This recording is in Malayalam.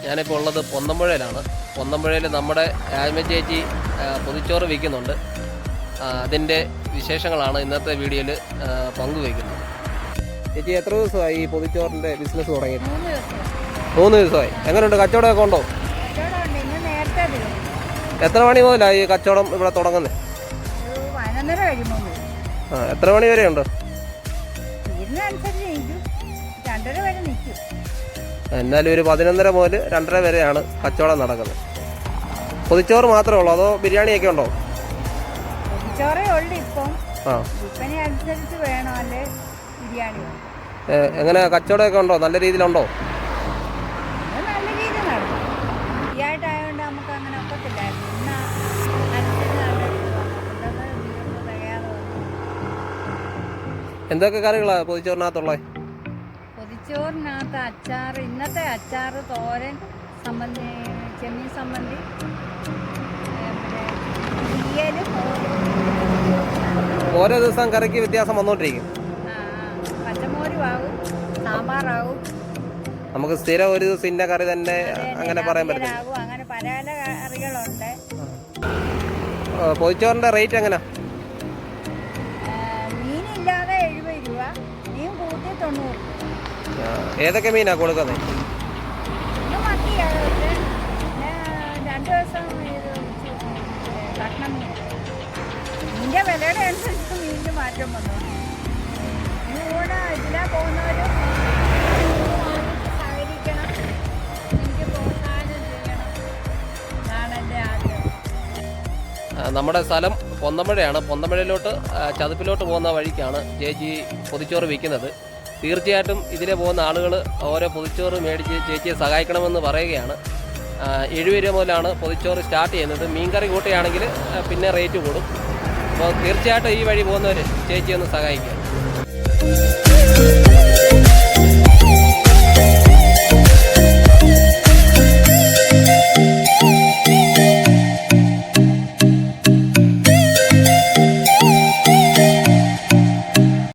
ഞാനിപ്പോൾ ഉള്ളത് പൊന്നമ്പുഴയിലാണ്. പൊന്നമ്പുഴയിൽ നമ്മുടെ രാജ്മ ചേച്ചി പൊതിച്ചോറ് വിൽക്കുന്നുണ്ട്. അതിൻ്റെ വിശേഷങ്ങളാണ് ഇന്നത്തെ വീഡിയോയിൽ പങ്കുവയ്ക്കുന്നത്. ചേച്ചി എത്ര ദിവസമായി ഈ പൊതിച്ചോറിൻ്റെ ബിസിനസ് തുടങ്ങിയിട്ട്? 3 ദിവസമായി. എങ്ങനെയുണ്ട്, കച്ചവടമൊക്കെ ഉണ്ടോ? എത്ര മണി മുതലാണ് ഈ കച്ചവടം ഇവിടെ തുടങ്ങുന്നത്? എത്ര മണി വരെ ഉണ്ട്? എന്നാലും ഒരു 11:30 മുതൽ 2:30 വരെയാണ് കച്ചവടം നടക്കുന്നത്. പൊതിച്ചോറ് മാത്രമേ ഉള്ളൂ അതോ ബിരിയാണിയൊക്കെ ഉണ്ടോ? എങ്ങനെ കച്ചവടമൊക്കെ ഉണ്ടോ? നല്ല രീതിയിലുണ്ടോ? എന്തൊക്കെ കറികളാണ് പൊതിച്ചോറിനകത്തുള്ളത്? പൊതിച്ചോറിനകത്ത് അച്ചാർ, ഇന്നത്തെ അച്ചാർ, തോരൻ, സമ്മന്തി, ചെമ്മീൻ സമ്മന്തി, ഓരോ ദിവസം കറിക്ക് വ്യത്യാസം വന്നോണ്ടിരിക്കും. പച്ചമോരും ആവും, സാമ്പാറാവും. നമുക്ക് സ്ഥിരം ഒരു ദിവസം ഇന്ന കറി തന്നെ അങ്ങനെ പറയാൻ പറ്റില്ല. അങ്ങനെ പല പല കറികളുണ്ട്. പൊതിച്ചോറിന്റെ റേറ്റ് എങ്ങനെയാ? മീനില്ലാതെ 70 രൂപ, മീൻ കൂട്ടി 90. ഏതൊക്കെ മീനാ കൊടുക്കുന്നത്? മത്തിയാണ്. 2 ദിവസം കഷ്ണം മീൻ. മീനിൻ്റെ വിലയുടെ അനുസരിച്ച് മീനിൻ്റെ മാറ്റം വന്നു. ഇവിടെ ഇതിലാ പോകുന്നവരും സഹകരിക്കണം, എനിക്ക് പ്രോത്സാഹനം ചെയ്യണം എന്നാണ് എൻ്റെ ആഗ്രഹം. നമ്മുടെ സ്ഥലം പൊന്നമ്പുഴയാണ്. പൊന്നമ്പുഴയിലോട്ട് ചതുപ്പിലോട്ട് പോകുന്ന വഴിക്കാണ് ചേച്ചി പൊതിച്ചോറ് വിൽക്കുന്നത്. തീർച്ചയായിട്ടും ഇതിലെ പോകുന്ന ആളുകൾ ഓരോ പൊതിച്ചോറ് മേടിച്ച് ചേച്ചിയെ സഹായിക്കണമെന്ന് പറയുകയാണ്. 70 രൂപ മുതലാണ് പൊതിച്ചോറ് സ്റ്റാർട്ട് ചെയ്യുന്നത്. മീൻകറി കൂട്ടുകയാണെങ്കിൽ പിന്നെ റേറ്റ് കൂടും. അപ്പോൾ തീർച്ചയായിട്ടും ഈ വഴി പോകുന്നവർ ചേച്ചിയെ ഒന്ന് സഹായിക്കുക.